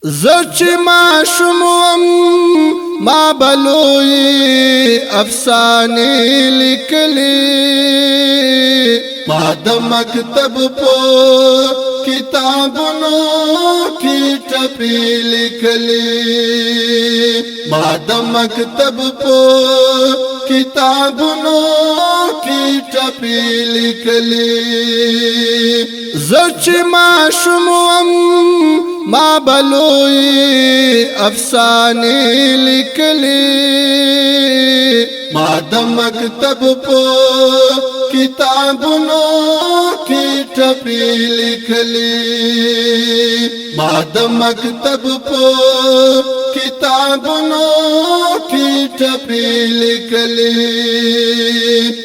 زچ ما شموم ما بلوی افسانه لیکلی ما د مکتب پو کتابونو کی ټپی لیکلی ما د مکتب پو کتابونو کی ټپی لیکلی زچ ما شموم ما بلوی افسانه لیکلی ما د مکتب پو کتابونو کی ټپی لیکلی ما د مکتب پو کتابونو کی ټپی لیکلی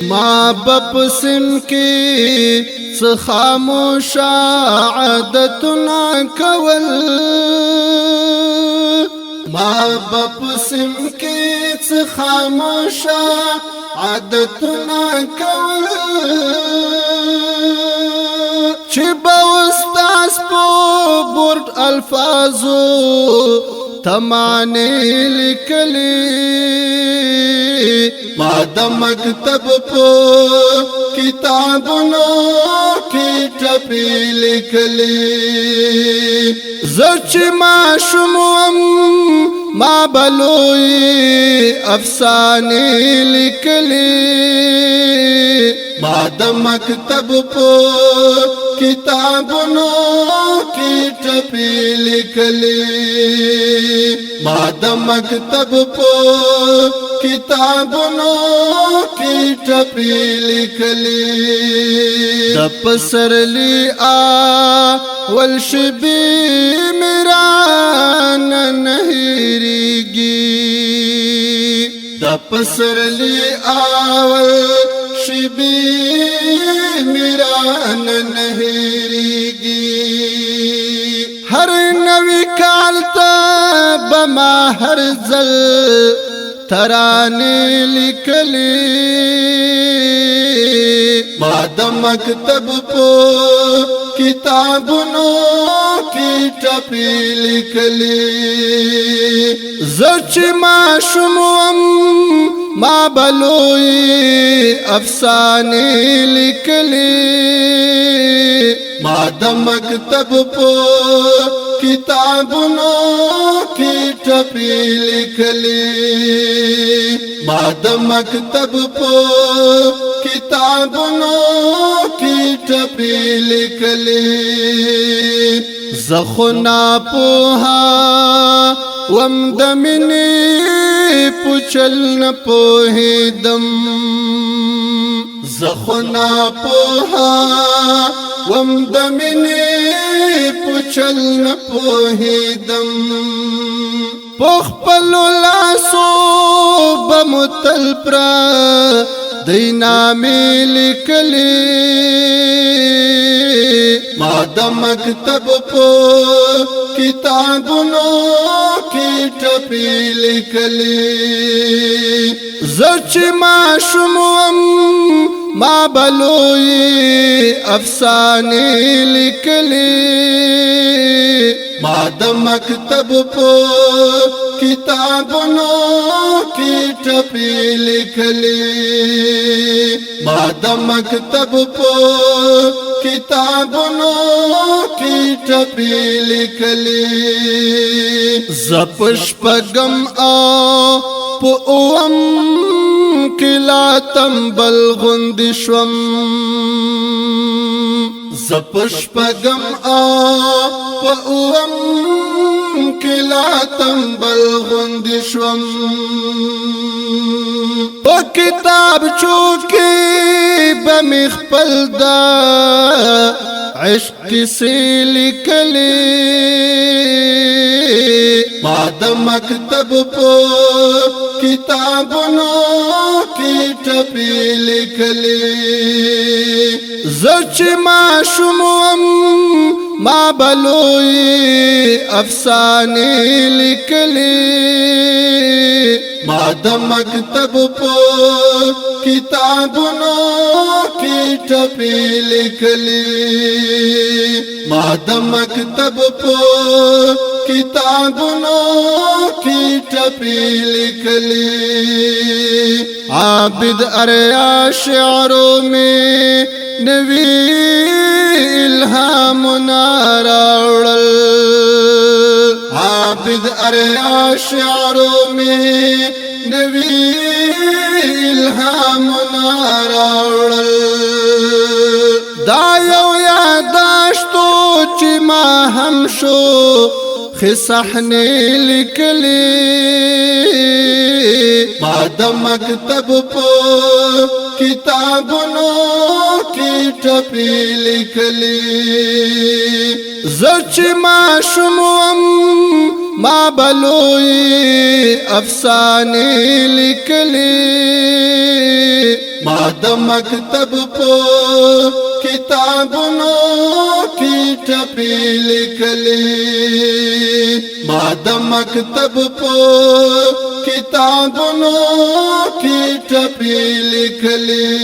ما بپسم کی خاموش عادتنا کول ما بپسم کی خاموش عادتنا کول چی باوستاس پو برد الفاظو تمانی لکلی ما د مکتب پو کتابونو کی ټپی لیکلی زچ ما شموم ما بلوی افسانه لیکلی ما د مکتب پو کتابونو کی ټپی لیکلی ما د مکتب پو کتابونو کی ټپی لیکلی د پسرلی والشبی میران نهریږي د پسرلی والشبی میران نهریږي هر نوی کال ته بما هر ځل ترانه لیکلی ما د مکتب پو کتابونو کی ټپی لیکلی زچ ما شموم ما بلوی افسانه لیکلی ما د مکتب پو کتابونو کی ټپی لیکلی ما د مکتب پو کتابونو کی ټپی لیکلی زخنا پوها وم د منی پوچل نه پوهیدم زخنا پوها وم د منی پوچل نه پوهیدم پخپل لاسو بمتل پرا دینا می لیکلی ما د مکتب پو کتابونو کی ټپی لیکلی زچ ما شموم ما بلوی افسانه لیکلی ما د مکتب پو کتابونو کی ټپی لیکلی ما د مکتب پو کتابونو کی ټپی لیکلی زپش پغم پو اوم کلا تنبل غند شوم زپش پغم پو اوم کلا تنبل غند شوم او کتاب چوکی بمخپل دا عشق سے لیکلی ما د مکتب پو کتابونو کی ټپی لیکلی زچ ما شموم ما بلوی افسانه لیکلی ما د مکتب پو کتابونو کی ټپی لیکلی ما د مکتب په کتابونو کی ټپی لیکلی عابد اریا شعروں میں نوی الہام ناراڑل عابد اریا شعروں میں نوی الہام ناراڑل دا یو یاداشتو چی ما هم شو خصحنی لکلی ما د مکتب په کتابونو کی ټپی لیکلی زچ ما شموم ما بلوی افسانه لیکلی ما د مکتب په کتابونو کی ټپی لیکلی ما د مکتب په کتابونو کی ټپی لیکلی